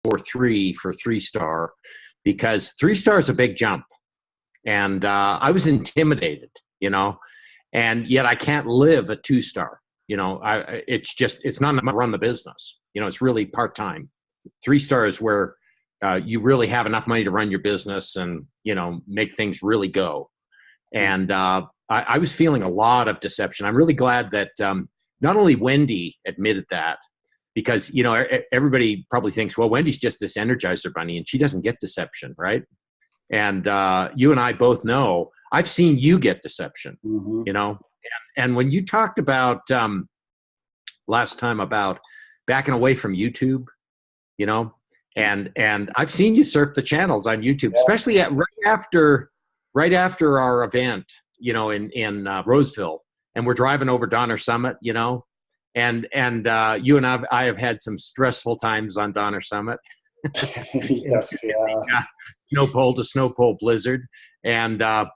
4.3 for 3-star, because 3-star is a big jump. And I was intimidated, and yet I can't live a 2-star. It's not enough to run the business. It's really part-time. 3-star is where you really have enough money to run your business and, make things really go. And I was feeling a lot of deception. I'm really glad that not only Wendy admitted that, because, everybody probably thinks, well, Wendy's just this Energizer bunny and she doesn't get deception, right? And you and I both know, I've seen you get deception, and when you talked about last time about backing away from YouTube, and I've seen you surf the channels on YouTube, especially right after our event, in Roseville, and we're driving over Donner Summit, and you and I have had some stressful times on Donner Summit. Yes, yeah. Snow pole to snow pole blizzard, and of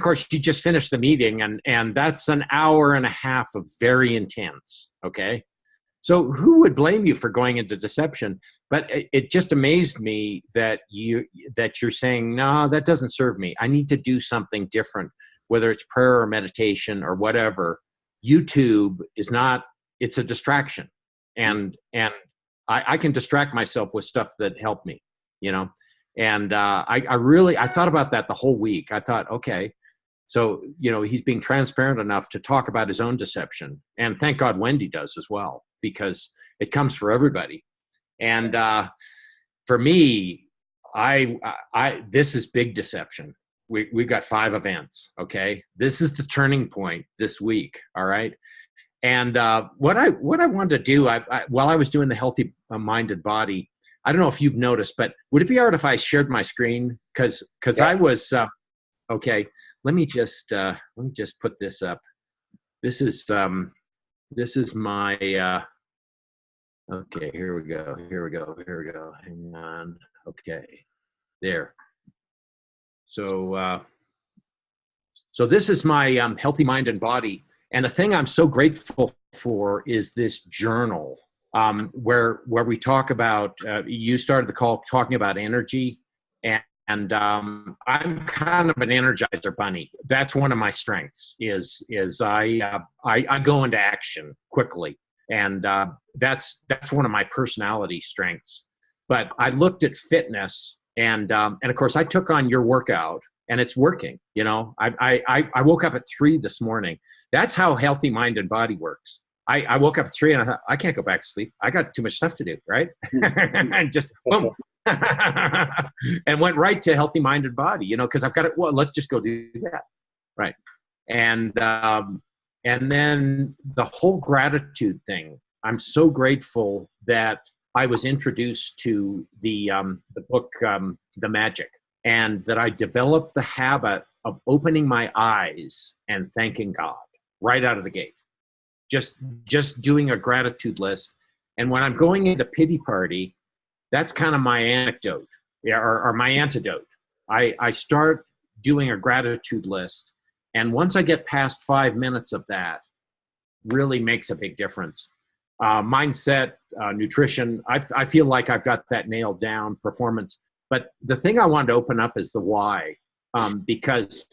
course you just finished the meeting, and that's an hour and a half of very intense. Okay, so who would blame you for going into deception? But it just amazed me that you're saying, no, that doesn't serve me. I need to do something different, whether it's prayer or meditation or whatever. YouTube is not, it's a distraction, and I can distract myself with stuff that help me, and I thought about that the whole week. I thought, okay, so, he's being transparent enough to talk about his own deception. And thank God Wendy does as well, because it comes for everybody. And for me, this is big deception. We've got 5 events. Okay. This is the turning point this week. All right. And what I wanted to do, while I was doing the healthy minded body, I don't know if you've noticed, but would it be all right if I shared my screen? Because I was okay. Let me just put this up. This is my okay. Here we go. Hang on. Okay, there. So this is my healthy mind and body. And the thing I'm so grateful for is this journal, where we talk about, you started the call talking about energy, and I'm kind of an energizer bunny. That's one of my strengths is I go into action quickly. And that's one of my personality strengths. But I looked at fitness, and of course I took on your workout, and it's working. I woke up at 3 this morning. That's how healthy mind and body works. I woke up at 3 and I thought, I can't go back to sleep. I got too much stuff to do, right? And just boom. And went right to healthy mind and body, because I've got it. Well, let's just go do that. Right. And then the whole gratitude thing. I'm so grateful that I was introduced to the book, The Magic, and that I developed the habit of opening my eyes and thanking God right out of the gate. Just doing a gratitude list. And when I'm going into pity party, that's kind of my anecdote, or my antidote. I start doing a gratitude list. And once I get past 5 minutes of that, really makes a big difference. Mindset, nutrition, I feel like I've got that nailed down, performance. But the thing I wanted to open up is the why, because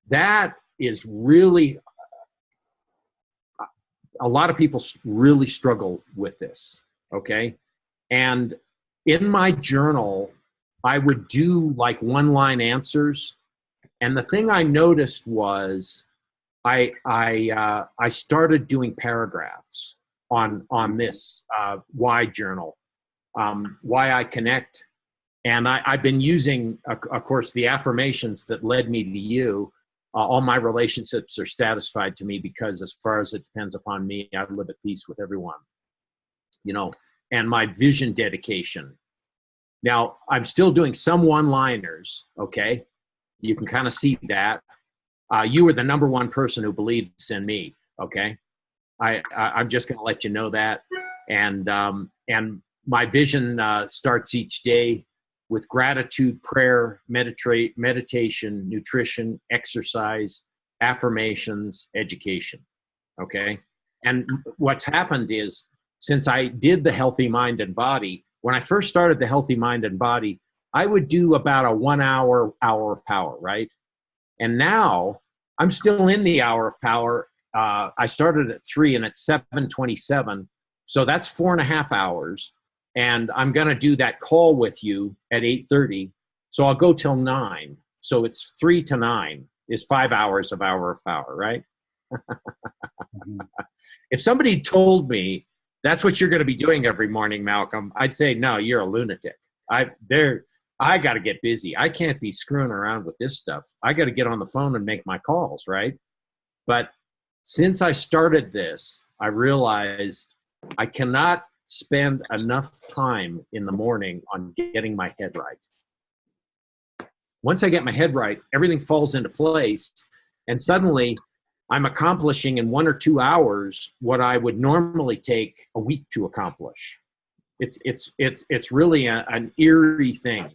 that is really, a lot of people really struggle with this, okay? And in my journal, I would do like 1-line answers. And the thing I noticed was I started doing paragraphs on this why journal, why I connect. And I've been using, of course, the affirmations that led me to you. All my relationships are satisfied to me because, as far as it depends upon me, I live at peace with everyone. And my vision dedication. Now, I'm still doing some one-liners, okay? You can kind of see that. You are the number one person who believes in me, okay? I'm just going to let you know that. And my vision starts each day with gratitude, prayer, meditation, nutrition, exercise, affirmations, education, okay? And what's happened is, since I did the healthy mind and body, when I first started the Healthy Mind and Body, I would do about a 1 hour of power, right? And now I'm still in the hour of power. I started at 3 and it's 7:27. So that's 4.5 hours. And I'm going to do that call with you at 8:30. So I'll go till 9. So it's 3 to 9 is 5 hours of hour of power, right? If somebody told me that's what you're going to be doing every morning, Malcolm, I'd say, no, you're a lunatic. I got to get busy. I can't be screwing around with this stuff. I got to get on the phone and make my calls, right? But since I started this, I realized I cannot spend enough time in the morning on getting my head right. Once I get my head right, everything falls into place, and suddenly I'm accomplishing in 1 or 2 hours what I would normally take a week to accomplish. It's really an eerie thing,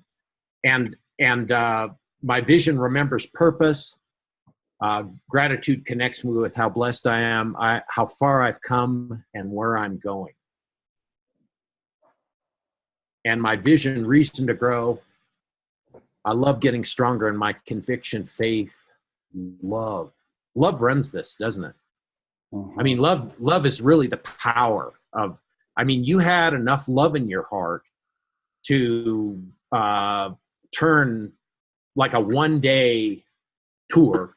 and my vision remembers purpose. Gratitude connects me with how blessed I am, how far I've come, and where I'm going. And my vision, reason to grow. I love getting stronger in my conviction, faith, love. Love runs this, doesn't it? I mean, love is really the power of, I mean, you had enough love in your heart to turn like a 1-day tour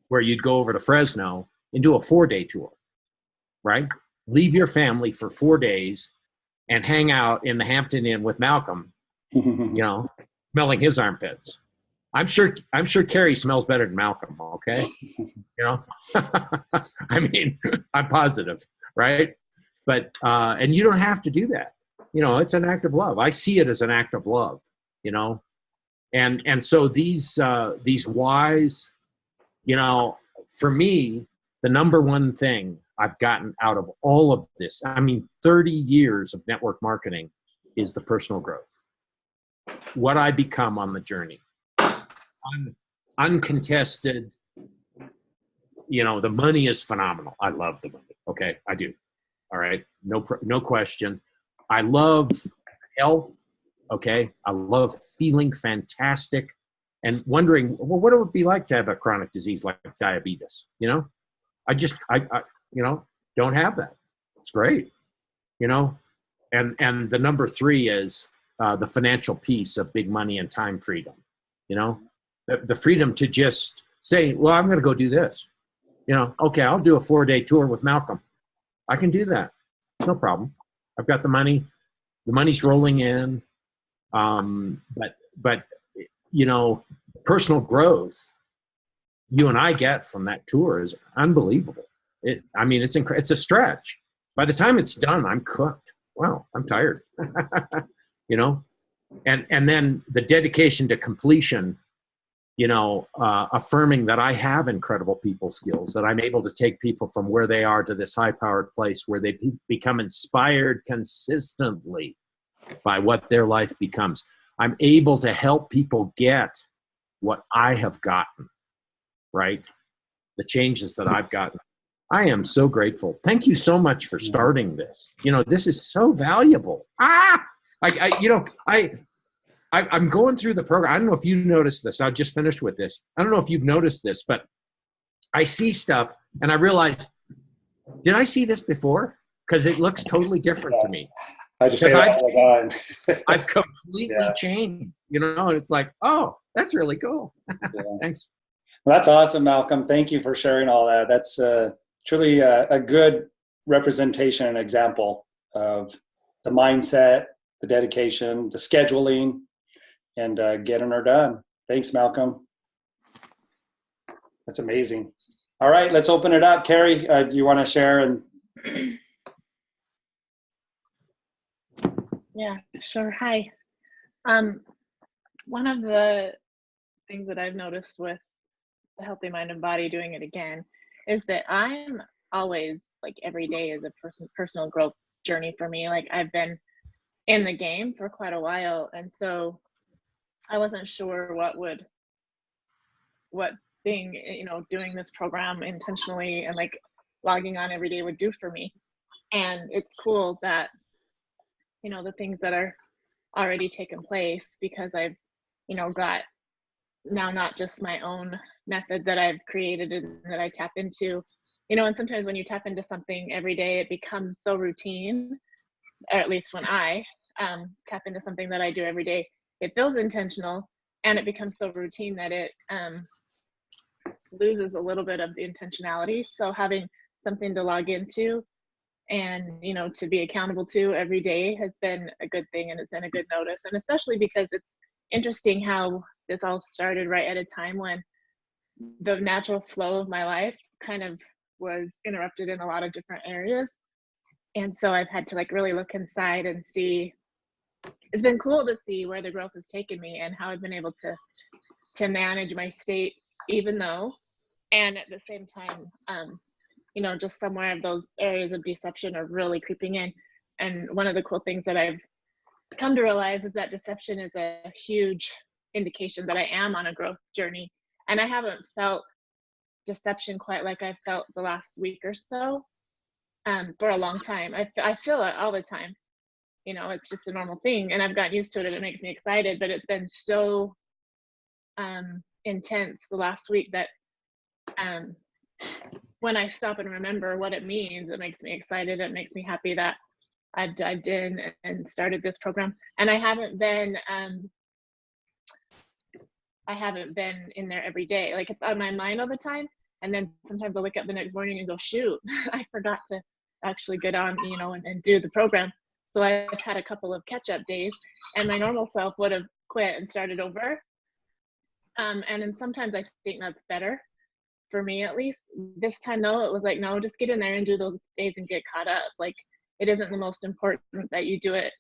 where you'd go over to Fresno into a 4-day tour, right? Leave your family for 4 days and hang out in the Hampton Inn with Malcolm, smelling his armpits. I'm sure Carrie smells better than Malcolm, okay? I mean, I'm positive, right? But, and you don't have to do that. It's an act of love. I see it as an act of love, and so these whys, for me, the number one thing I've gotten out of all of this, 30 years of network marketing, is the personal growth. What I become on the journey. Uncontested, the money is phenomenal. I love the money. Okay, I do. All right, no question. I love health. Okay, I love feeling fantastic and wondering, well, what it would be like to have a chronic disease like diabetes. I don't have that. It's great. And the number 3 is the financial piece of big money and time freedom. The freedom to just say, well, I'm going to go do this. Okay, I'll do a 4-day tour with Malcolm. I can do that. It's no problem. I've got the money. The money's rolling in. But personal growth you and I get from that tour is unbelievable. It's a stretch. By the time it's done, I'm cooked. Wow, I'm tired. And then the dedication to completion, affirming that I have incredible people skills, that I'm able to take people from where they are to this high-powered place where they become inspired consistently by what their life becomes. I'm able to help people get what I have gotten, right? The changes that I've gotten. I am so grateful. Thank you so much for starting this. This is so valuable. I'm going through the program. I don't know if you noticed this. I'll just finish with this. I don't know if you've noticed this, but I see stuff and I realize, did I see this before? Because it looks totally different to me. I just say that all the time. I've completely changed, and it's like, oh, that's really cool. Thanks. Well, that's awesome, Malcolm. Thank you for sharing all that. That's truly a good representation and example of the mindset, the dedication, the scheduling, and getting her done. Thanks, Malcolm. That's amazing. All right, let's open it up. Carrie, do you want to share? Yeah, sure. Hi. One of the things that I've noticed with the Healthy Mind and Body, doing it again, is that I'm always, like, every day is a personal growth journey for me. Like, I've been in the game for quite a while, and so I wasn't sure what thing, doing this program intentionally and like logging on every day would do for me. And it's cool that, the things that are already taken place, because I've, got now not just my own method that I've created and that I tap into, and sometimes when you tap into something every day, it becomes so routine, or at least when I tap into something that I do every day, it feels intentional, and it becomes so routine that it loses a little bit of the intentionality. So having something to log into and, to be accountable to every day has been a good thing, and it's been a good notice. And especially because it's interesting how this all started right at a time when the natural flow of my life kind of was interrupted in a lot of different areas. And so I've had to like really look inside and see. It's been cool to see where the growth has taken me and how I've been able to manage my state, even though, and at the same time, just somewhere of those areas of deception are really creeping in. And one of the cool things that I've come to realize is that deception is a huge indication that I am on a growth journey. And I haven't felt deception quite like I've felt the last week or so for a long time. I feel it all the time. It's just a normal thing, and I've gotten used to it, and it makes me excited, but it's been so intense the last week that when I stop and remember what it means, it makes me excited. It makes me happy that I've dived in and started this program. And I haven't been in there every day. Like, it's on my mind all the time. And then sometimes I'll wake up the next morning and go, shoot, I forgot to actually get on, and do the program. So I've had a couple of catch-up days, and my normal self would have quit and started over. And then sometimes I think that's better, for me at least. This time though, it was like, no, just get in there and do those days and get caught up. Like, it isn't the most important that you do it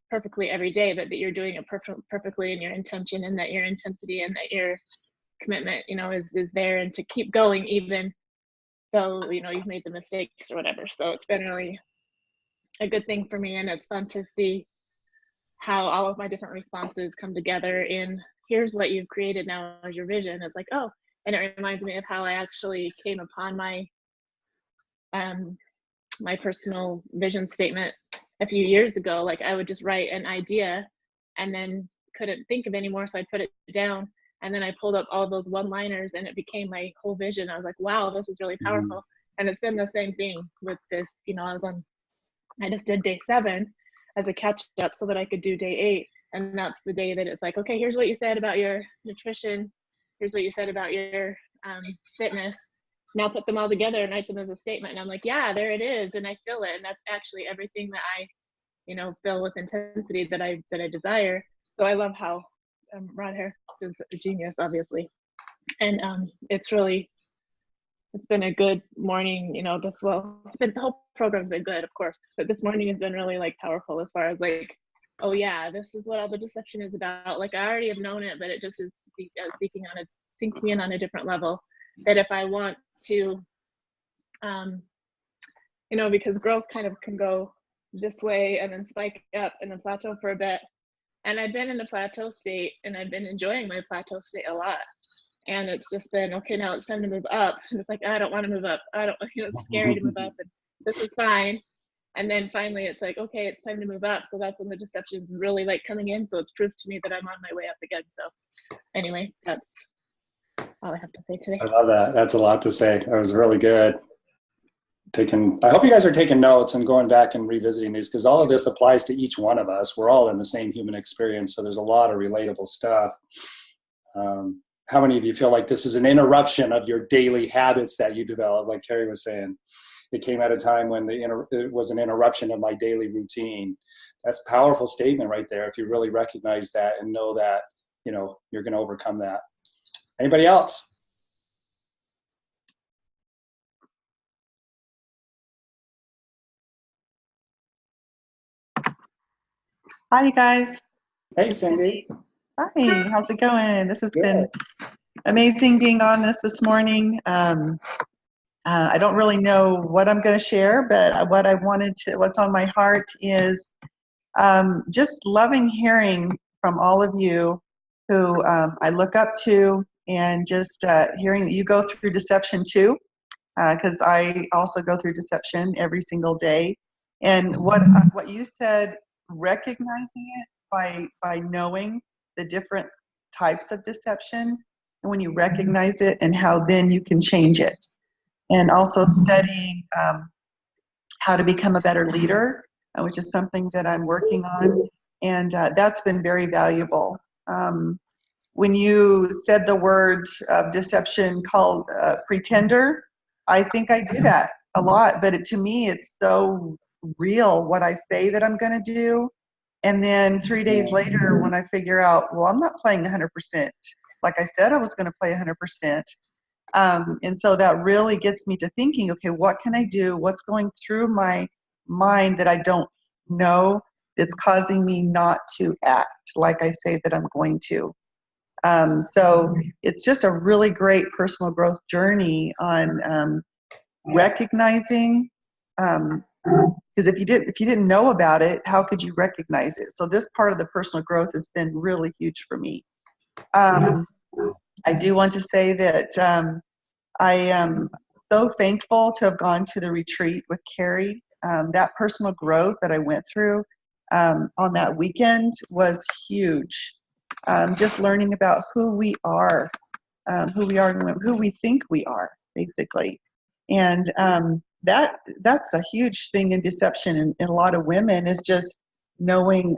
perfectly every day, but that you're doing it perfectly in your intention, and that your intensity and that your commitment, is there, and to keep going even though, you've made the mistakes or whatever. So it's been really a good thing for me, and it's fun to see how all of my different responses come together in, here's what you've created now as your vision. It's like, oh, and it reminds me of how I actually came upon my my personal vision statement a few years ago. Like, I would just write an idea and then couldn't think of any more, so I put it down, and then I pulled up all those one-liners, and it became my whole vision. I was like, wow, this is really powerful. And it's been the same thing with this. I just did day 7 as a catch up so that I could do day 8. And that's the day that it's like, okay, here's what you said about your nutrition. Here's what you said about your fitness. Now put them all together and write them as a statement. And I'm like, yeah, there it is. And I feel it. And that's actually everything that I, feel with intensity that I desire. So I love how Rod Harris is a genius, obviously. And it's been a good morning, the whole program's been good, of course, but this morning has been really like powerful as far as like, oh yeah, this is what all the deception is about. Like, I already have known it, but it just is sinking in on a different level, that if I want to, because growth kind of can go this way and then spike up and then plateau for a bit. And I've been in the plateau state, and I've been enjoying my plateau state a lot. And it's just been, okay, now it's time to move up. And it's like, I don't want to move up. It's scary to move up, and this is fine. And then finally it's like, okay, it's time to move up. So that's when the deception's really like coming in. So it's proof to me that I'm on my way up again. So anyway, that's all I have to say today. I love that. That's a lot to say. That was really good. I hope you guys are taking notes and going back and revisiting these, because all of this applies to each one of us. We're all in the same human experience. So there's a lot of relatable stuff. How many of you feel like this is an interruption of your daily habits that you develop? Like Carrie was saying, it came at a time when it was an interruption of my daily routine. That's a powerful statement right there. If you really recognize that and know that, you're going to overcome that. Anybody else? Hi, you guys. Hey, Cindy. Hi, how's it going? This has Good. been amazing being on this morning. I don't really know what I'm going to share, but what's on my heart is just loving hearing from all of you who I look up to, and just hearing that you go through deception too, because I also go through deception every single day. And what you said, recognizing it, by knowing the different types of deception, and when you recognize it, and how then you can change it. And also studying how to become a better leader, which is something that I'm working on, and that's been very valuable. When you said the word deception called pretender, I think I do that a lot, but to me it's so real what I say that I'm going to do, and then 3 days later when I figure out, well, I'm not playing 100% like I said I was going to play 100%. And so that really gets me to thinking, okay, what can I do? What's going through my mind that I don't know that's causing me not to act like I say that I'm going to? So it's just a really great personal growth journey on recognizing, because if you didn't know about it, how could you recognize it? So this part of the personal growth has been really huge for me. I do want to say that I am so thankful to have gone to the retreat with Carrie. That personal growth that I went through on that weekend was huge. Just learning about who we are, and who we think we are, basically. And that's a huge thing in deception in a lot of women, is just knowing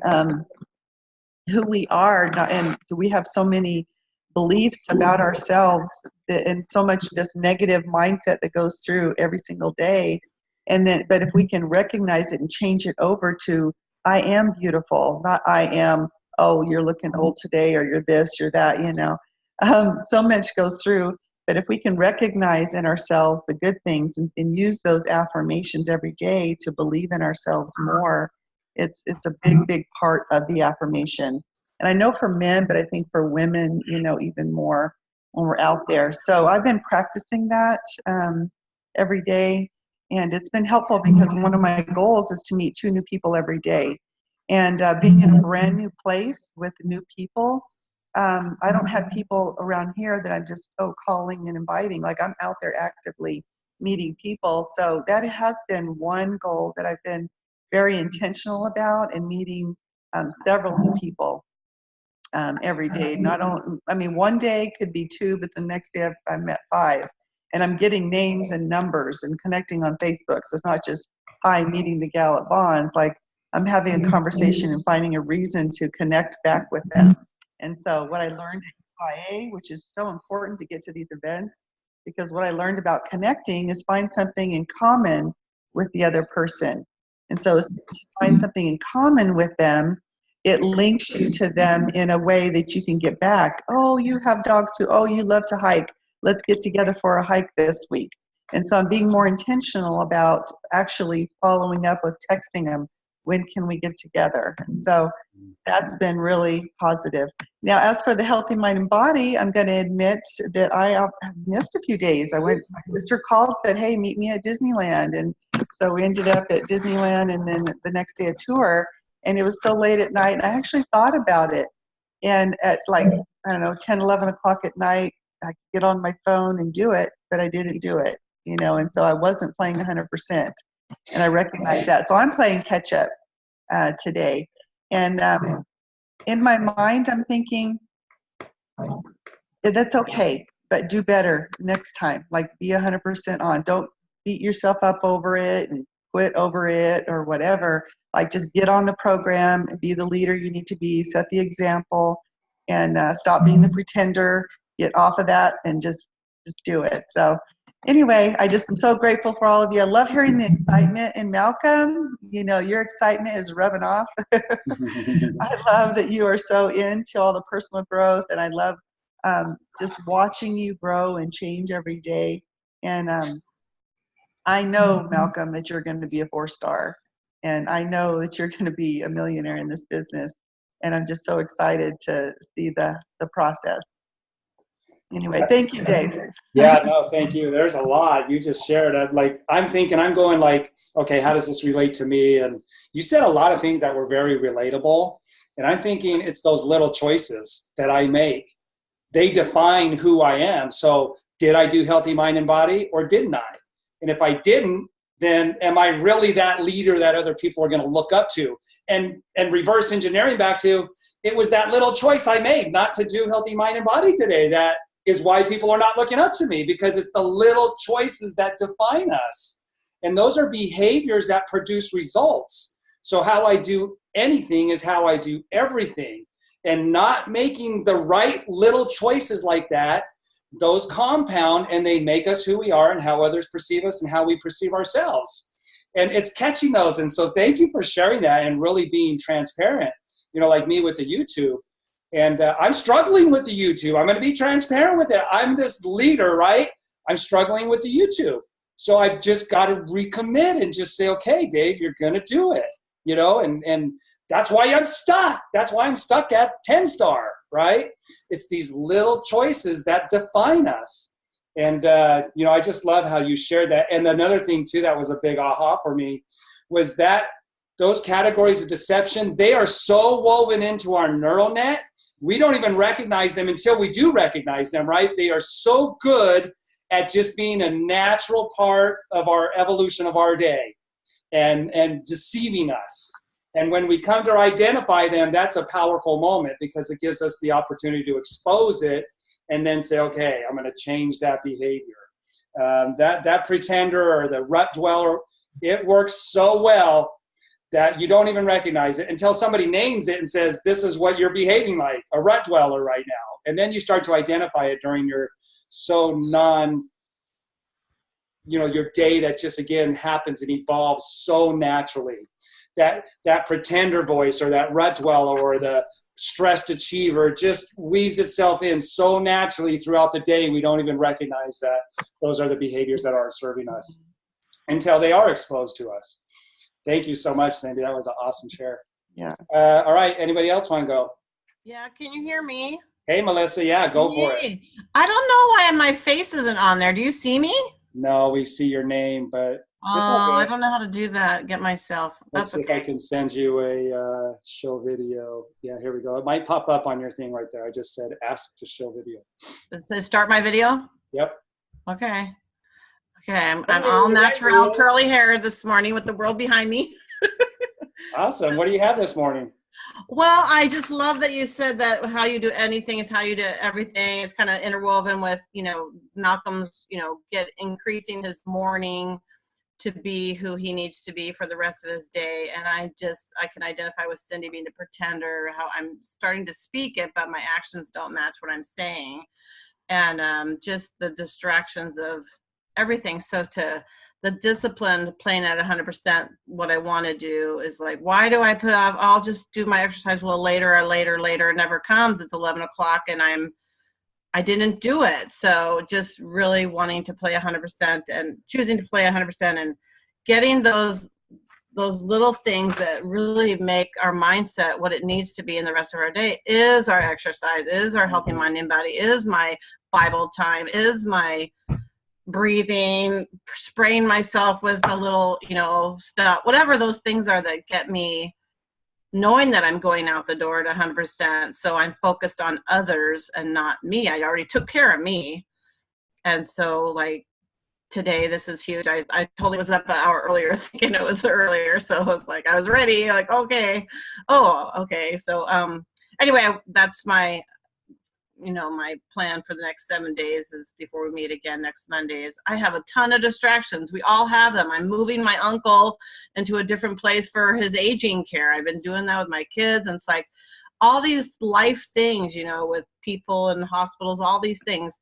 who we are. And so we have so many beliefs about ourselves and so much this negative mindset that goes through every single day. But if we can recognize it and change it over to, I am beautiful, not I am, oh, you're looking old today, or you're this, you're that, so much goes through. But if we can recognize in ourselves the good things and use those affirmations every day to believe in ourselves more, it's a big part of the affirmation. And I know for men, but I think for women, even more when we're out there. So I've been practicing that every day, and it's been helpful because one of my goals is to meet 2 new people every day. And being in a brand new place with new people, I don't have people around here that I'm just calling and inviting. Like, I'm out there actively meeting people. So that has been one goal that I've been very intentional about, and meeting several new people every day. Not only, one day could be 2, but the next day I've met 5, and I'm getting names and numbers and connecting on Facebook. So it's not just, hi, meeting the gal at Bonds. Like, I'm having a conversation and finding a reason to connect back with them. And so what I learned at UIA, which is so important to get to these events, because what I learned about connecting is find something in common with the other person. And so as you find something in common with them, it links you to them in a way that you can get back. Oh, you have dogs too. Oh, you love to hike. Let's get together for a hike this week. And so I'm being more intentional about actually following up with texting them. When can we get together? And so that's been really positive. Now, as for the healthy mind and body, I'm going to admit that I have missed a few days. My sister called, said, hey, meet me at Disneyland. And so we ended up at Disneyland, and then the next day a tour. And it was so late at night, and I actually thought about it. And at 10, 11 o'clock at night, I could get on my phone and do it, but I didn't do it, and so I wasn't playing 100%. And I recognize that. So I'm playing catch up today. And in my mind, I'm thinking, that's okay, but do better next time. Like, be 100% on. Don't beat yourself up over it and quit over it or whatever. Like, just get on the program and be the leader you need to be, set the example, and stop being the pretender, get off of that, and just do it. So anyway, I just am so grateful for all of you. I love hearing the excitement. And Malcolm, your excitement is rubbing off. I love that you are so into all the personal growth, and I love just watching you grow and change every day. And I know, Malcolm, that you're going to be a 4-star. And I know that you're going to be a millionaire in this business. And I'm just so excited to see the process. Anyway, thank you, Dave. Yeah, no, thank you. There's a lot you just shared. I'm going like, okay, how does this relate to me? And you said a lot of things that were very relatable. And I'm thinking it's those little choices that I make. They define who I am. So did I do healthy mind and body, or didn't I? And if I didn't, then am I really that leader that other people are going to look up to? And reverse engineering back to, it was that little choice I made not to do Healthy Mind and Body today. That is why people are not looking up to me, because it's the little choices that define us. And those are behaviors that produce results. So how I do anything is how I do everything. And not making the right little choices like that, those compound and they make us who we are and how others perceive us and how we perceive ourselves. And it's catching those. And so thank you for sharing that and really being transparent, like me with the YouTube. And I'm struggling with the YouTube. I'm going to be transparent with it. I'm this leader, right? I'm struggling with the YouTube. So I've just got to recommit and just say, okay, Dave, you're going to do it, and that's why I'm stuck. That's why I'm stuck at 10-star, right? It's these little choices that define us. And, I just love how you shared that. And another thing, too, that was a big aha for me was that those categories of deception, they are so woven into our neural net, we don't even recognize them until we do recognize them, right? They are so good at just being a natural part of our evolution of our day and deceiving us. And when we come to identify them, that's a powerful moment because it gives us the opportunity to expose it and then say, okay, I'm going to change that behavior. That pretender or the rut dweller, it works so well that you don't even recognize it until somebody names it and says, this is what you're behaving like, a rut dweller right now. And then you start to identify it during your your day that just, again, happens and evolves so naturally. That pretender voice or that rut dweller or the stressed achiever just weaves itself in so naturally throughout the day, we don't even recognize that those are the behaviors that aren't serving us until they are exposed to us. Thank you so much, Cindy. That was an awesome share. Yeah. All right. Anybody else want to go? Yeah. Can you hear me? Hey, Melissa. Yeah, go for it. I don't know why my face isn't on there. Do you see me? No, we see your name, but oh, I don't know how to do that. Get myself. Let's see if I can send you a show video. Yeah, here we go. It might pop up on your thing right there. I just said ask to show video. It says start my video? Yep. Okay. Okay, I'm all natural curly hair this morning with the world behind me. Awesome. What do you have this morning? Well, I just love that you said that how you do anything is how you do everything. It's kind of interwoven with, Malcolm's, increasing his morning to be who he needs to be for the rest of his day. And I can identify with Cindy being the pretender, how I'm starting to speak it, but my actions don't match what I'm saying. And just the distractions of everything. So to the discipline, playing at 100%, what I want to do is like, why do I put off? I'll just do my exercise a little later. It never comes. It's 11 o'clock and I didn't do it. So just really wanting to play 100% and choosing to play 100% and getting those little things that really make our mindset what it needs to be in the rest of our day is our exercise, is our healthy mind and body, is my Bible time, is my breathing, spraying myself with a little, stuff, whatever those things are that get me knowing that I'm going out the door at 100%. So I'm focused on others and not me. I already took care of me. And so like today, this is huge. I totally was up an hour earlier thinking it was earlier. So I was like, I was ready, like, okay. Oh, okay. So anyway, that's my my plan for the next 7 days is before we meet again next Monday is I have a ton of distractions. We all have them. I'm moving my uncle into a different place for his aging care. I've been doing that with my kids. And it's like all these life things, with people in hospitals, all these things,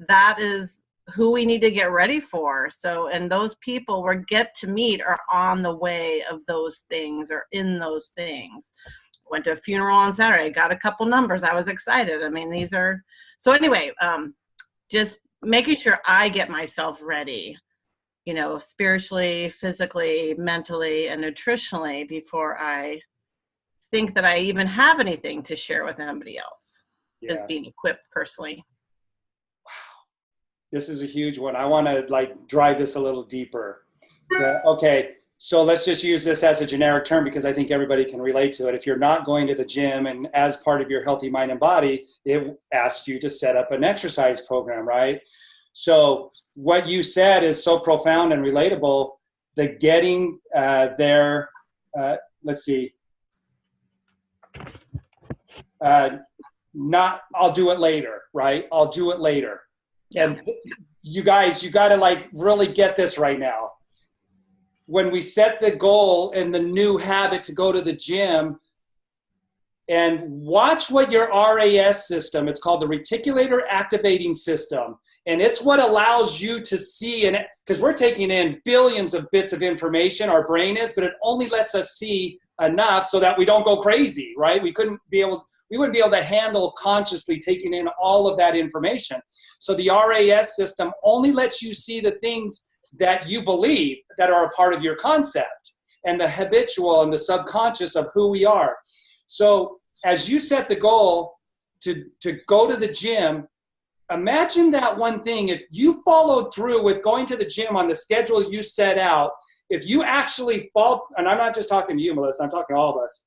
that is who we need to get ready for. So, and those people we get to meet are on the way of those things or in those things. Went to a funeral on Saturday, got a couple numbers. I was excited. I mean, these are, so anyway, just making sure I get myself ready, spiritually, physically, mentally, and nutritionally before I think that I even have anything to share with anybody else as being equipped personally. Wow. This is a huge one. I want to drive this a little deeper. Okay. So let's just use this as a generic term because I think everybody can relate to it. If you're not going to the gym and as part of your healthy mind and body, it asks you to set up an exercise program, right? So what you said is so profound and relatable. the getting there. Let's see. Not, I'll do it later, right? I'll do it later. And you guys, you got to like really get this right now. When we set the goal and the new habit to go to the gym, and watch what your RAS system, it's called the reticular activating system. And it's what allows you to see, and because we're taking in billions of bits of information, our brain is, but it only lets us see enough so that we don't go crazy, right? We wouldn't be able to handle consciously taking in all of that information. So the RAS system only lets you see the things that you believe that are a part of your concept, and the habitual and the subconscious of who we are. So as you set the goal to go to the gym, imagine that one thing. If you followed through with going to the gym on the schedule you set out, if you actually and I'm not just talking to you, Melissa, I'm talking to all of us.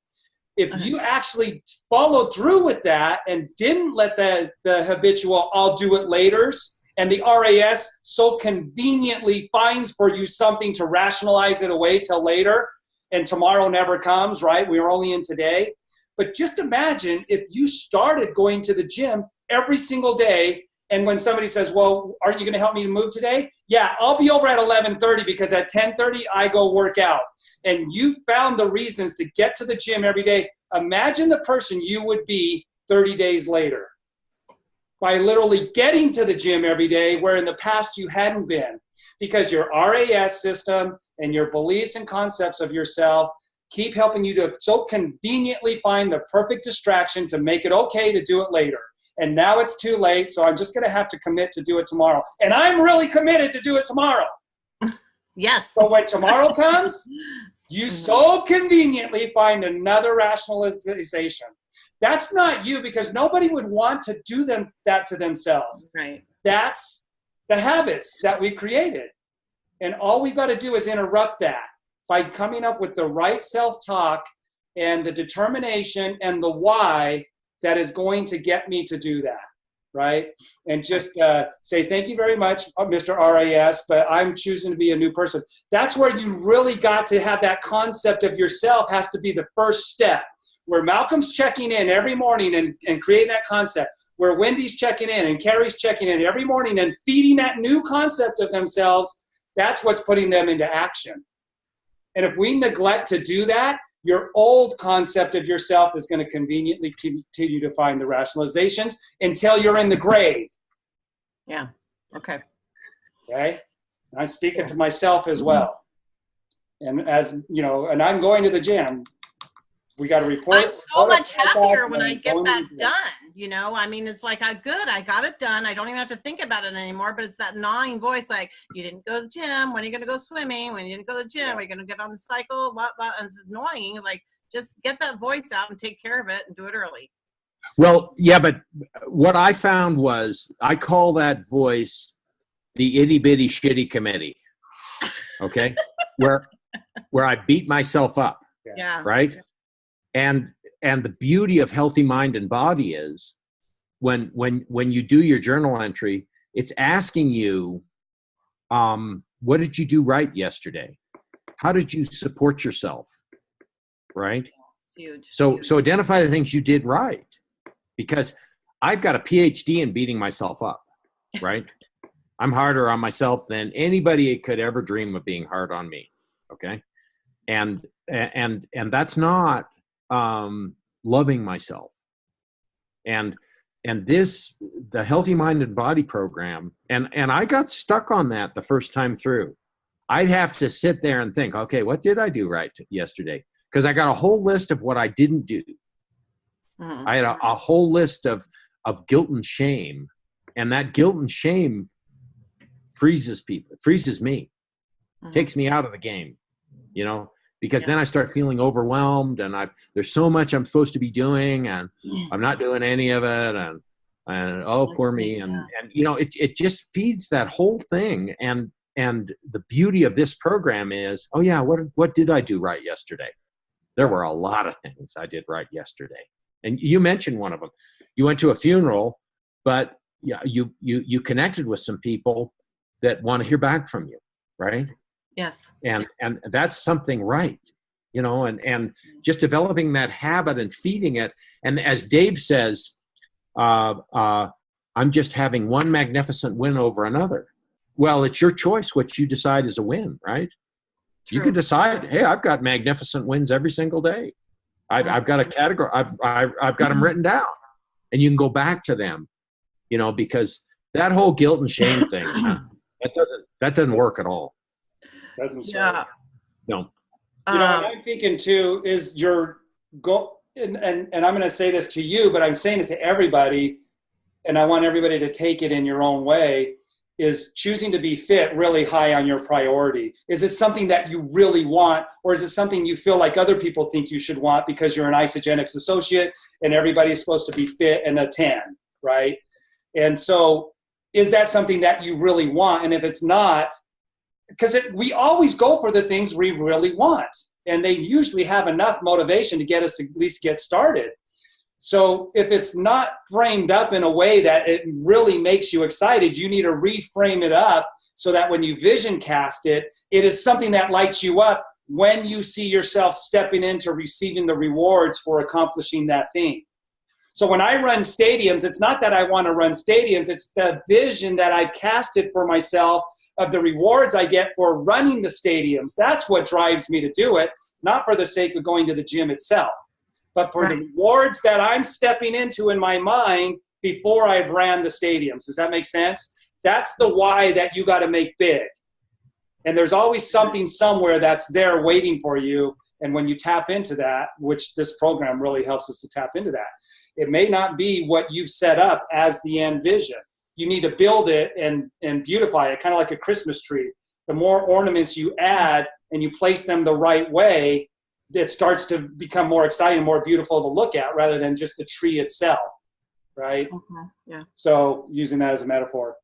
If you actually followed through with that and didn't let the habitual I'll do it laters and the RAS so conveniently finds for you something to rationalize it away till later, and tomorrow never comes, right? We're only in today. But just imagine if you started going to the gym every single day, and when somebody says, well, aren't you going to help me to move today? Yeah, I'll be over at 11:30 because at 10:30 I go work out. And you found the reasons to get to the gym every day. Imagine the person you would be 30 days later by literally getting to the gym every day where in the past you hadn't been, because your RAS system and your beliefs and concepts of yourself keep helping you to so conveniently find the perfect distraction to make it okay to do it later. And now it's too late, so I'm just going to have to commit to do it tomorrow. And I'm really committed to do it tomorrow. Yes. So when tomorrow comes, you so conveniently find another rationalization. That's not you, because nobody would want to do that to themselves. Right. That's the habits that we created. And all we've got to do is interrupt that by coming up with the right self-talk and the determination and the why that is going to get me to do that, right? And just say, thank you very much, Mr. RAS, but I'm choosing to be a new person. That's where you really got to have that concept of yourself has to be the first step, where Malcolm's checking in every morning and creating that concept, where Wendy's checking in and Carrie's checking in every morning and feeding that new concept of themselves. That's what's putting them into action. And if we neglect to do that, your old concept of yourself is going to conveniently continue to find the rationalizations until you're in the grave. Yeah. Okay. Okay. And I'm speaking to myself as well. And as you know, and I'm going to the gym. We got to report. I'm so much happier when I get that done. You know, I mean, it's like, I got it done. I don't even have to think about it anymore, but it's that gnawing voice. Like, you didn't go to the gym. When are you going to go swimming? When you didn't go to the gym, are you going to get on the cycle? Blah, blah. And it's annoying. Like, just get that voice out and take care of it and do it early. Well, yeah, but what I found was I call that voice the itty bitty shitty committee. Okay. where I beat myself up. Yeah. Right. And the beauty of healthy mind and body is when you do your journal entry, it's asking you, what did you do right yesterday? How did you support yourself? Right? Huge. So identify the things you did right, because I've got a PhD in beating myself up, right? I'm harder on myself than anybody could ever dream of being hard on me. Okay. And that's not loving myself. And the Healthy Mind and Body program, and I got stuck on that the first time through. I'd have to sit there and think, okay, what did I do right yesterday? Because I got a whole list of what I didn't do. Mm-hmm. I had a whole list of guilt and shame, and that guilt and shame freezes me, takes me out of the game, you know. Because then I start feeling overwhelmed, and there's so much I'm supposed to be doing, and I'm not doing any of it, and oh, poor me, and you know, it just feeds that whole thing. And the beauty of this program is, oh yeah, what did I do right yesterday? There were a lot of things I did right yesterday, and you mentioned one of them. You went to a funeral, but yeah, you connected with some people that want to hear back from you, right? Yes. And that's something right, you know, and just developing that habit and feeding it. And as Dave says, I'm just having one magnificent win over another. Well, it's your choice what you decide is a win, right? True. You can decide, hey, I've got magnificent wins every single day. I've got a category. I've got them written down, and you can go back to them, you know, because that whole guilt and shame thing, that doesn't work at all. Doesn't Yeah. No. You know, what I'm thinking too is your goal, and I'm going to say this to you, but I'm saying it to everybody, and I want everybody to take it in your own way, is choosing to be fit really high on your priority. Is it something that you really want, or is it something you feel like other people think you should want because you're an Isogenics associate and everybody's supposed to be fit and a 10, right? And so is that something that you really want? And if it's not, because we always go for the things we really want, and they usually have enough motivation to get us to at least get started. So if it's not framed up in a way that it really makes you excited, you need to reframe it up so that when you vision cast it, it is something that lights you up when you see yourself stepping into receiving the rewards for accomplishing that thing. So when I run stadiums, it's not that I want to run stadiums, it's the vision that I've casted for myself of the rewards I get for running the stadiums. That's what drives me to do it, not for the sake of going to the gym itself, but for the rewards that I'm stepping into in my mind before I've ran the stadiums. Does that make sense? That's the why that you got to make big. And there's always something somewhere that's there waiting for you. And when you tap into that, which this program really helps us to tap into that, it may not be what you've set up as the end vision. You need to build it and beautify it, kind of like a Christmas tree. The more ornaments you add and you place them the right way, it starts to become more exciting, more beautiful to look at rather than just the tree itself, right? Yeah. So using that as a metaphor.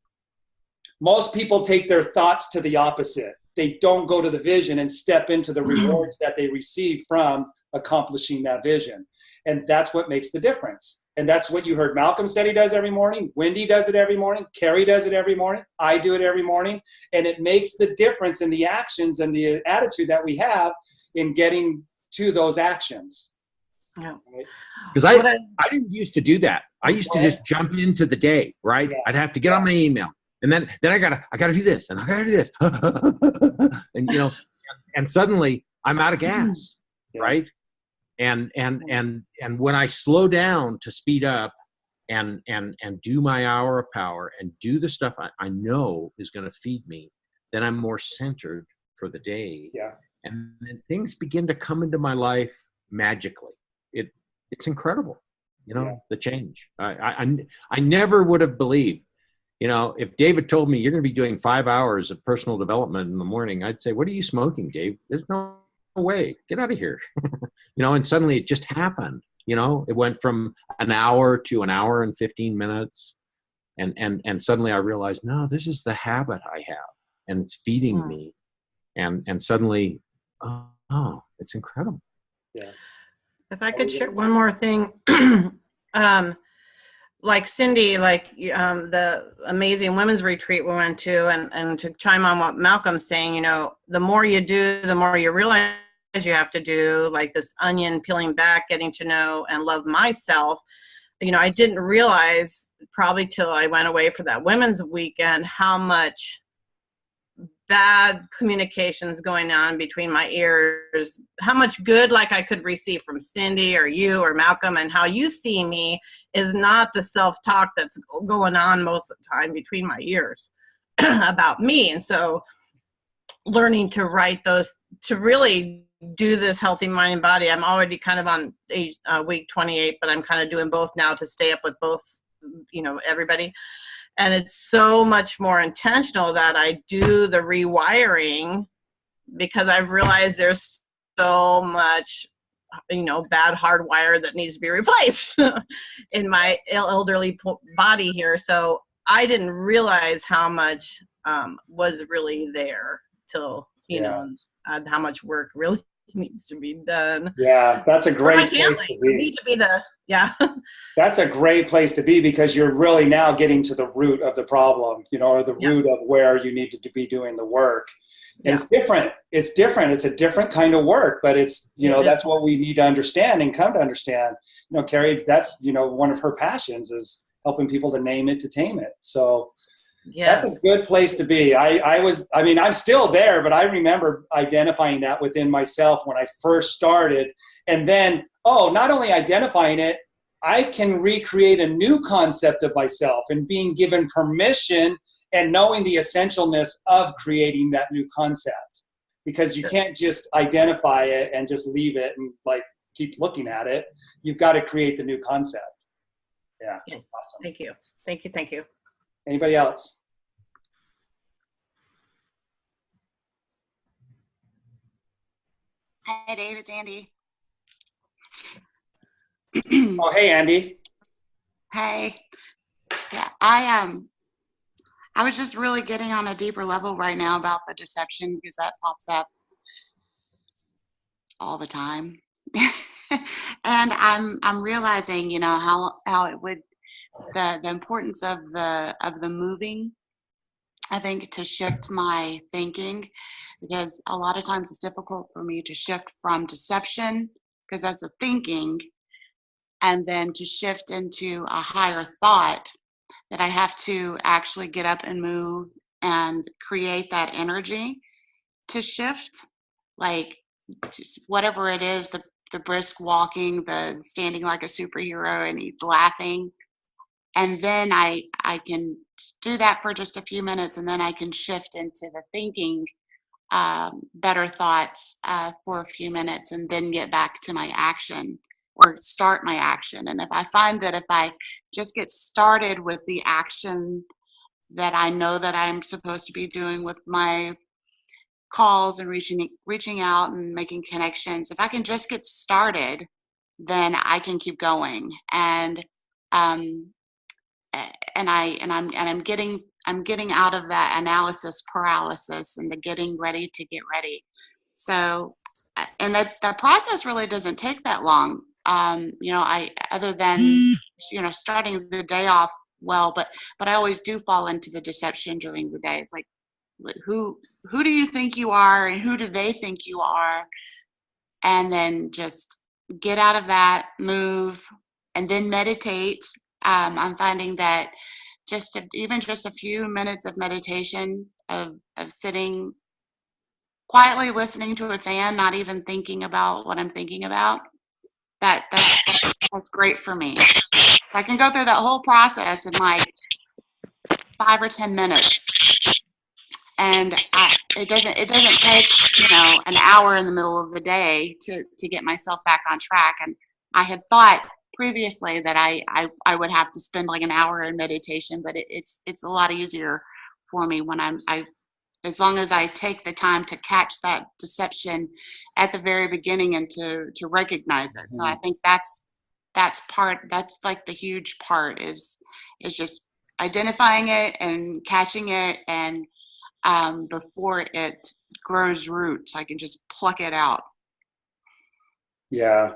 Most people take their thoughts to the opposite. They don't go to the vision and step into the rewards that they receive from accomplishing that vision. And that's what makes the difference. And that's what you heard Malcolm said he does every morning. Wendy does it every morning. Carrie does it every morning. I do it every morning. And it makes the difference in the actions and the attitude that we have in getting to those actions. Yeah. Because I didn't used to do that. I used to just jump into the day, right? Yeah. I'd have to get on my email. And then I gotta do this, and I gotta do this. And you know, and suddenly I'm out of gas, right? And when I slow down to speed up and do my hour of power and do the stuff I know is going to feed me, then I'm more centered for the day. Yeah. And then things begin to come into my life magically. It's incredible, you know, the change. I never would have believed, you know, if David told me you're going to be doing 5 hours of personal development in the morning, I'd say, what are you smoking, Dave? There's no way. Get out of here. You know, and suddenly it just happened. You know, it went from an hour to an hour and 15 minutes. And suddenly I realized, no, this is the habit I have, and it's feeding me. And suddenly, oh, it's incredible. Yeah. If I could share one more thing, like Cindy, like the amazing women's retreat we went to, and to chime on what Malcolm's saying, you know, the more you do, the more you realize you have to do, like this onion peeling back, getting to know and love myself. You know, I didn't realize probably till I went away for that women's weekend how much bad communications going on between my ears, how much good like I could receive from Cindy or you or Malcolm, and how you see me is not the self-talk that's going on most of the time between my ears about me. And so learning to write those, to really do this healthy mind and body. I'm already kind of on week 28, but I'm kind of doing both now to stay up with both, you know, everybody. And it's so much more intentional that I do the rewiring, because I've realized there's so much, you know, bad hardwire that needs to be replaced in my elderly body here. So I didn't realize how much was really there till, you know, how much work really needs to be done. Yeah, that's a For my great place family, to we be. need to be the, yeah. That's a great place to be because you're really now getting to the root of the problem, or the Yeah. root of where you needed to be doing the work. And Yeah. it's different. It's different. It's a different kind of work, but it's, that's what we need to understand and come to understand. Carrie, that's, one of her passions is helping people to name it, to tame it. So that's a Yes. good place to be. I'm still there, but I remember identifying that within myself when I first started. And then, not only identifying it, I can recreate a new concept of myself and being given permission and knowing the essentialness of creating that new concept. Because you can't just identify it and just leave it and keep looking at it. You've got to create the new concept. Yeah. Yes. Awesome. Thank you. Thank you. Thank you. Anybody else? Hi, Dave. It's Andy. Oh, hey, Andy. Hey. Yeah, I was just really getting on a deeper level right now about the deception because that pops up all the time. And I'm realizing, how it would the importance of the moving, I think, to shift my thinking, because a lot of times it's difficult for me to shift from deception, because that's the thinking, and then to shift into a higher thought, that I have to actually get up and move and create that energy to shift, like just whatever it is, the brisk walking, the standing like a superhero and laughing. And then I can do that for just a few minutes, and then I can shift into the thinking better thoughts for a few minutes, and then get back to my action or start my action. And if I find that if I just get started with the action that I know that I'm supposed to be doing with my calls and reaching out and making connections, if I can just get started, then I can keep going. And um, I'm getting out of that analysis paralysis and the getting ready to get ready. So, and the process really doesn't take that long. Other than starting the day off well, but I always do fall into the deception during the day. It's like, who do you think you are, and who do they think you are? And then just get out of that, move, and then meditate. I'm finding that even just a few minutes of meditation, of sitting quietly listening to a fan, not even thinking about what I'm thinking about, that's great for me. I can go through that whole process in like 5 or 10 minutes, and it doesn't take an hour in the middle of the day to get myself back on track. And I had thought previously that I would have to spend like an hour in meditation, but it's a lot easier for me when as long as I take the time to catch that deception at the very beginning and to recognize it. So I think that's like the huge part is just identifying it and catching it, and before it grows roots, I can just pluck it out. Yeah.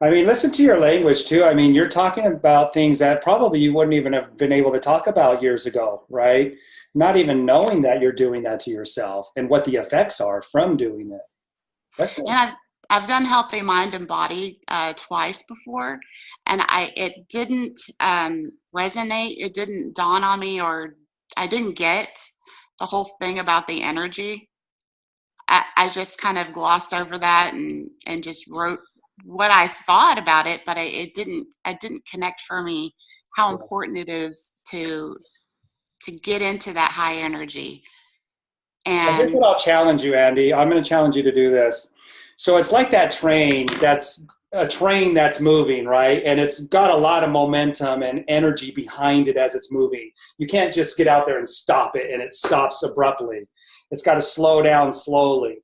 I mean, listen to your language too. I mean, you're talking about things that probably you wouldn't even have been able to talk about years ago, right? Not even knowing that you're doing that to yourself and what the effects are from doing it. That's it. And I've done Healthy Mind and Body twice before, and it didn't resonate. It didn't dawn on me, or I didn't get the whole thing about the energy. I just kind of glossed over that and just wrote what I thought about it, but I didn't connect for me how important it is to get into that high energy. And so here's what I'll challenge you, Andy. I'm going to challenge you to do this. So it's like that train that's moving, right? And it's got a lot of momentum and energy behind it as it's moving. You can't just get out there and stop it, and it stops abruptly. It's got to slow down slowly.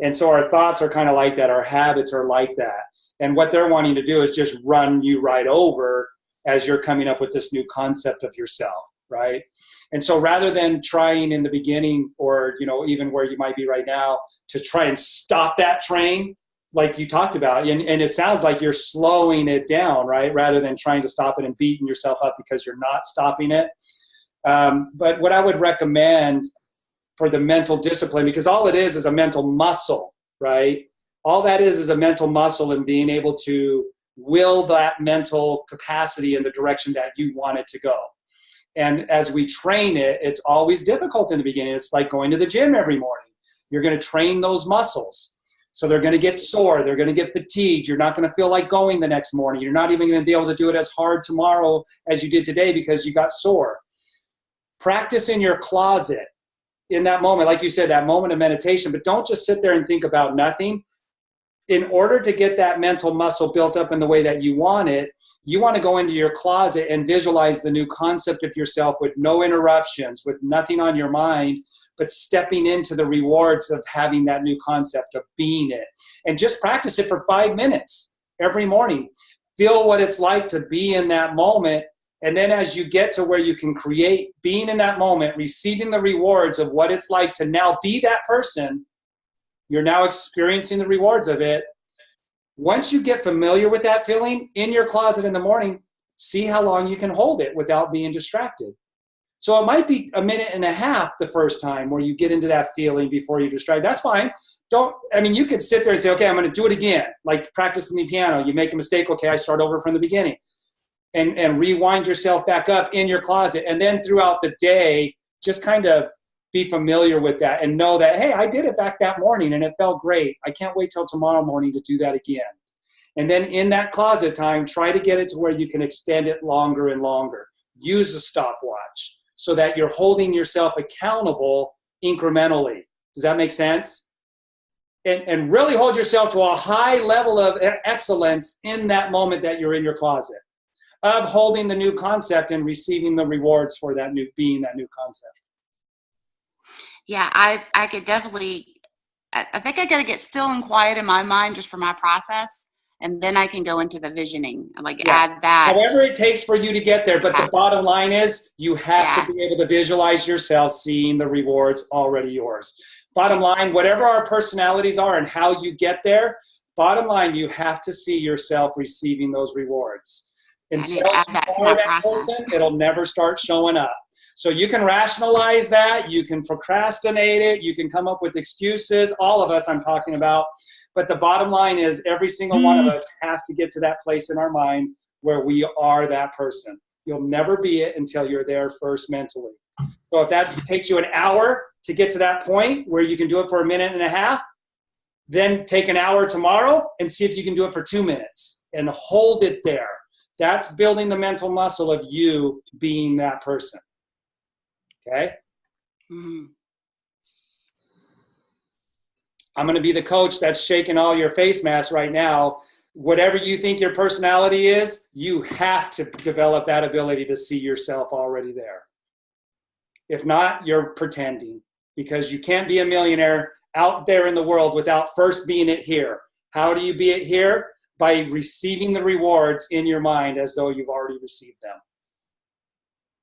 And so our thoughts are kind of like that. Our habits are like that. And what they're wanting to do is just run you right over as you're coming up with this new concept of yourself, right? And so rather than trying in the beginning, or even where you might be right now, to try and stop that train, like you talked about, and it sounds like you're slowing it down, right? Rather than trying to stop it and beating yourself up because you're not stopping it. But what I would recommend for the mental discipline, because all it is a mental muscle, right? All that is a mental muscle and being able to will that mental capacity in the direction that you want it to go. And as we train it, it's always difficult in the beginning. It's like going to the gym every morning. You're going to train those muscles. So they're going to get sore. They're going to get fatigued. You're not going to feel like going the next morning. You're not even going to be able to do it as hard tomorrow as you did today because you got sore. Practice in your closet in that moment, like you said, that moment of meditation, but don't just sit there and think about nothing. In order to get that mental muscle built up in the way that you want it, you want to go into your closet and visualize the new concept of yourself with no interruptions, with nothing on your mind, but stepping into the rewards of having that new concept, of being it. And just practice it for 5 minutes every morning. Feel what it's like to be in that moment. And then as you get to where you can create being in that moment, receiving the rewards of what it's like to now be that person, you're now experiencing the rewards of it. Once you get familiar with that feeling in your closet in the morning, see how long you can hold it without being distracted. So it might be a minute and a half the first time where you get into that feeling before you distract. That's fine. You could sit there and say, okay, I'm going to do it again. Like practicing the piano. You make a mistake. Okay, I start over from the beginning. And rewind yourself back up in your closet. And then throughout the day, just kind of be familiar with that and know that, hey, I did it back that morning and it felt great. I can't wait till tomorrow morning to do that again. And then in that closet time, try to get it to where you can extend it longer and longer. Use a stopwatch so that you're holding yourself accountable incrementally. Does that make sense? And really hold yourself to a high level of excellence in that moment that you're in your closet, of holding the new concept and receiving the rewards for that new being, that new concept. Yeah, I could definitely, I think I got to get still and quiet in my mind just for my process. And then I can go into the visioning, like add that. However it takes for you to get there. But the bottom line is you have to be able to visualize yourself seeing the rewards already yours. Bottom line, whatever our personalities are and how you get there, bottom line, you have to see yourself receiving those rewards. Until you are that person, it'll never start showing up. So you can rationalize that, you can procrastinate it, you can come up with excuses, all of us I'm talking about. But the bottom line is every single one of us have to get to that place in our mind where we are that person. You'll never be it until you're there first mentally. So if that takes you an hour to get to that point where you can do it for a minute and a half, then take an hour tomorrow and see if you can do it for 2 minutes and hold it there. That's building the mental muscle of you being that person. Okay? Mm-hmm. I'm going to be the coach that's shaking all your face masks right now. Whatever you think your personality is, you have to develop that ability to see yourself already there. If not, you're pretending, because you can't be a millionaire out there in the world without first being it here. How do you be it here? By receiving the rewards in your mind as though you've already received them.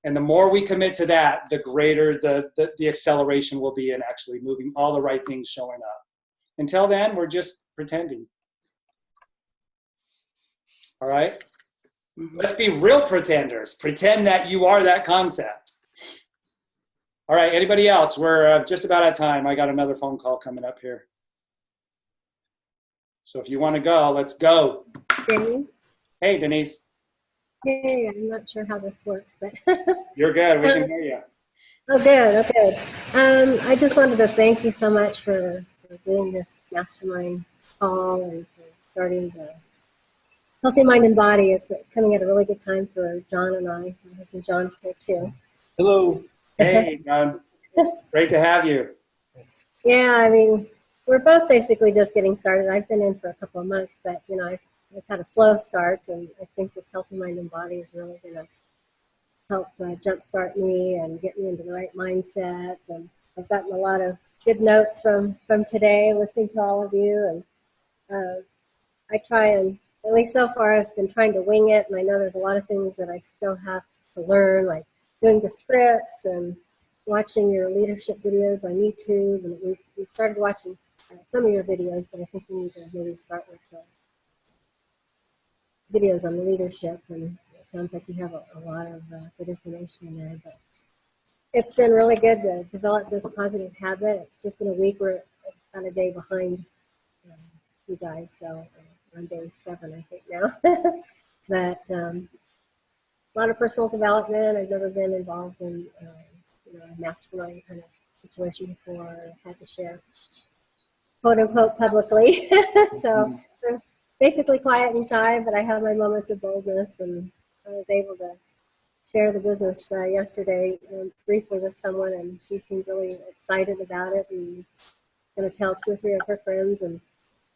And the more we commit to that, the greater the acceleration will be in actually moving all the right things showing up. Until then, we're just pretending. All right? Mm-hmm. Let's be real pretenders. Pretend that you are that concept. All right, anybody else? We're just about at time. I got another phone call coming up here. So if you want to go, let's go. Denise? Hey, Denise. Hey, I'm not sure how this works, but you're good. We can hear you. Oh, good. Okay. I just wanted to thank you so much for doing this mastermind call and for starting the Healthy Mind and Body. It's coming at a really good time for John and I. My husband John's here too. Hello. Hey, John. Great to have you. Yeah, I mean, we're both basically just getting started. I've been in for a couple of months, but I've had a slow start, and I think this Healthy Mind and Body is really going to help jumpstart me and get me into the right mindset. And I've gotten a lot of good notes from today, listening to all of you. And I try and, at least so far, I've been trying to wing it. And I know there's a lot of things that I still have to learn, like doing the scripts and watching your leadership videos on YouTube. And we started watching some of your videos, but I think we need to maybe start with the videos on leadership. And it sounds like you have a lot of good information in there. But it's been really good to develop this positive habit. It's just been a week. We're about a day behind you guys, so on day 7, I think now. But a lot of personal development. I've never been involved in a mastermind kind of situation before. I've had to share, quote unquote, publicly. So I'm basically quiet and shy, but I have my moments of boldness, and I was able to share the business yesterday briefly with someone, and she seemed really excited about it and going to tell 2 or 3 of her friends. And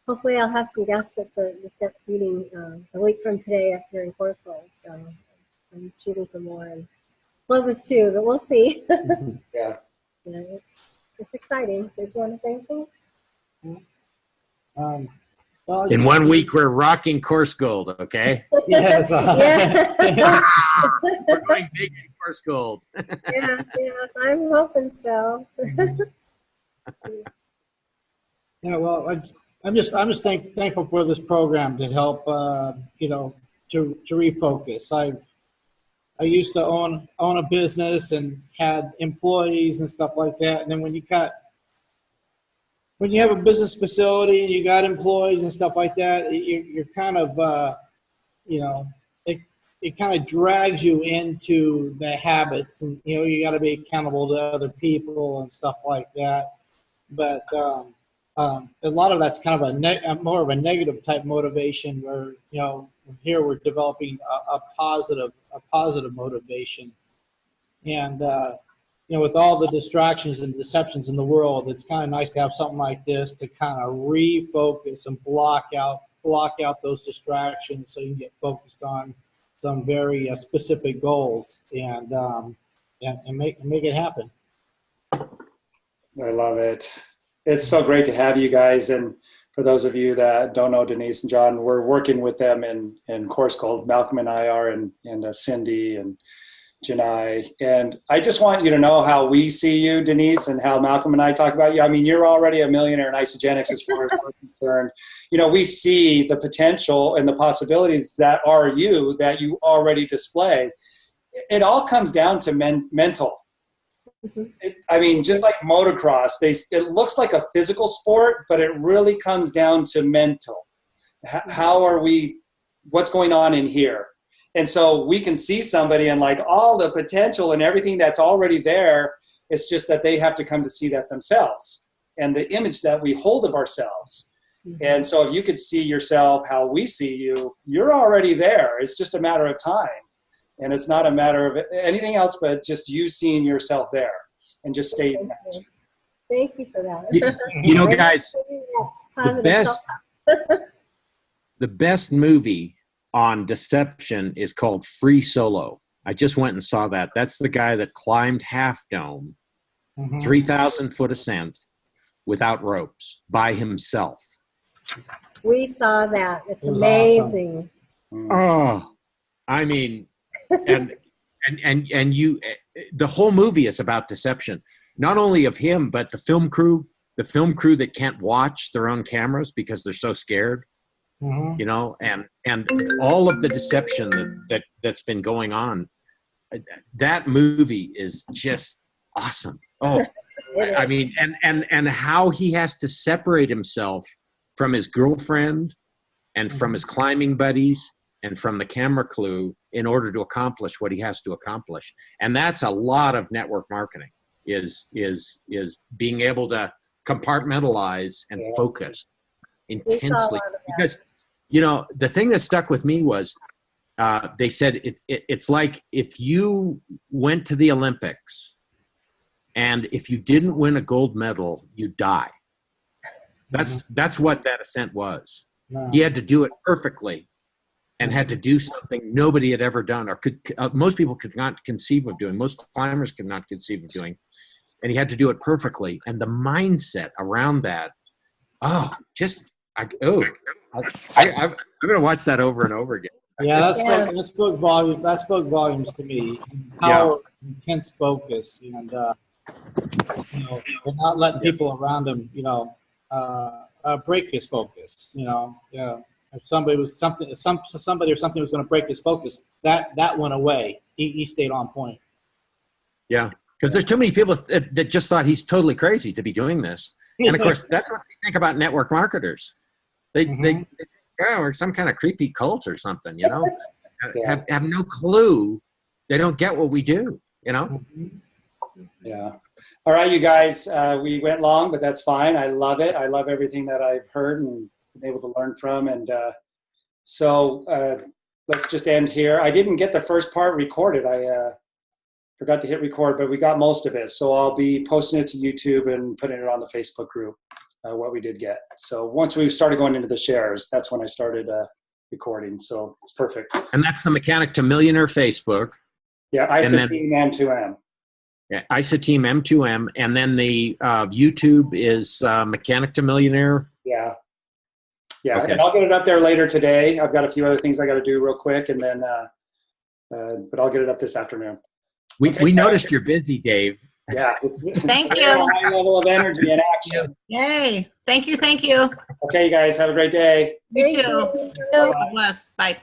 hopefully I'll have some guests at the STEPS meeting a week from today up here in Corsville. So I'm shooting for more, and Clovis too, but we'll see. Yeah. It's exciting. Did you want to say anything? Well, In 1 week, we're rocking course gold, okay? yes. We're going big in course gold. Yes, I'm hoping so. Yeah, well, I'm just thankful for this program to help, to refocus. I used to own a business and had employees and stuff like that, and then when you have a business facility and you got employees and stuff like that, you're kind of, it kind of drags you into the habits, and you got to be accountable to other people and stuff like that. But a lot of that's kind of more of a negative type motivation, where here we're developing a positive motivation, and with all the distractions and deceptions in the world, it's kind of nice to have something like this to kind of refocus and block out those distractions, so you can get focused on some very specific goals and make it happen. I love it. It's so great to have you guys. And for those of you that don't know Denise and John, we're working with them in Course Gold. Malcolm and I are, and Cindy and Janai. And I just want you to know how we see you, Denise, and how Malcolm and I talk about you. I mean, you're already a millionaire in isogenics as far as we're concerned. We see the potential and the possibilities that are you, that you already display. It all comes down to mental. Just like motocross, it looks like a physical sport, but it really comes down to mental. How are we, what's going on in here? And so we can see somebody and like all the potential and everything that's already there. It's just that they have to come to see that themselves and the image that we hold of ourselves. Mm-hmm. And so if you could see yourself how we see you, you're already there. It's just a matter of time. And it's not a matter of anything else, but just you seeing yourself there and just stay in that. Thank you for that. Guys, the best movie on deception is called Free Solo. I just went and saw that. That's the guy that climbed Half Dome, 3,000-foot ascent without ropes by himself. We saw that. It's amazing. Awesome. Oh, I mean, and you, the whole movie is about deception, not only of him, but the film crew that can't watch their own cameras because they're so scared. And all of the deception that's been going on. That movie is just awesome. Oh, I mean, and how he has to separate himself from his girlfriend and from his climbing buddies and from the camera crew in order to accomplish what he has to accomplish. And that's a lot of network marketing, is being able to compartmentalize and focus intensely. Because the thing that stuck with me was they said it's like if you went to the Olympics and if you didn't win a gold medal, you die. That's what that ascent was. Wow. He had to do it perfectly and had to do something nobody had ever done, or most people could not conceive of doing. Most climbers could not conceive of doing. And he had to do it perfectly. And the mindset around that, I'm going to watch that over and over again. Yeah, that spoke volumes to me. Power, intense focus, and not letting people around him, break his focus. You know, if somebody was somebody or something was going to break his focus, that went away. He stayed on point. Yeah, because there's too many people that just thought he's totally crazy to be doing this. And of course, that's what they think about network marketers. They think, oh, we're some kind of creepy cult or something, you know. Have no clue. They don't get what we do, you know. Yeah. All right, you guys. We went long, but that's fine. I love it. I love everything that I've heard and been able to learn from. And so let's just end here. I didn't get the first part recorded. I forgot to hit record, but we got most of it. So I'll be posting it to YouTube and putting it on the Facebook group, what we did get. So once we started going into the shares, that's when I started recording. So it's perfect. And that's the Mechanic to Millionaire Facebook. Yeah, ISA Team M2M. Yeah, ISA Team M2M. And then the YouTube is Mechanic to Millionaire. Yeah. Yeah, Okay. and I'll get it up there later today. I've got a few other things I got to do real quick, and then, but I'll get it up this afternoon. We noticed you're busy, Dave. Yeah. Thank you. A high level of energy and action. Yay. Thank you. Thank you. Okay, you guys, have a great day. You too. God bless. Bye.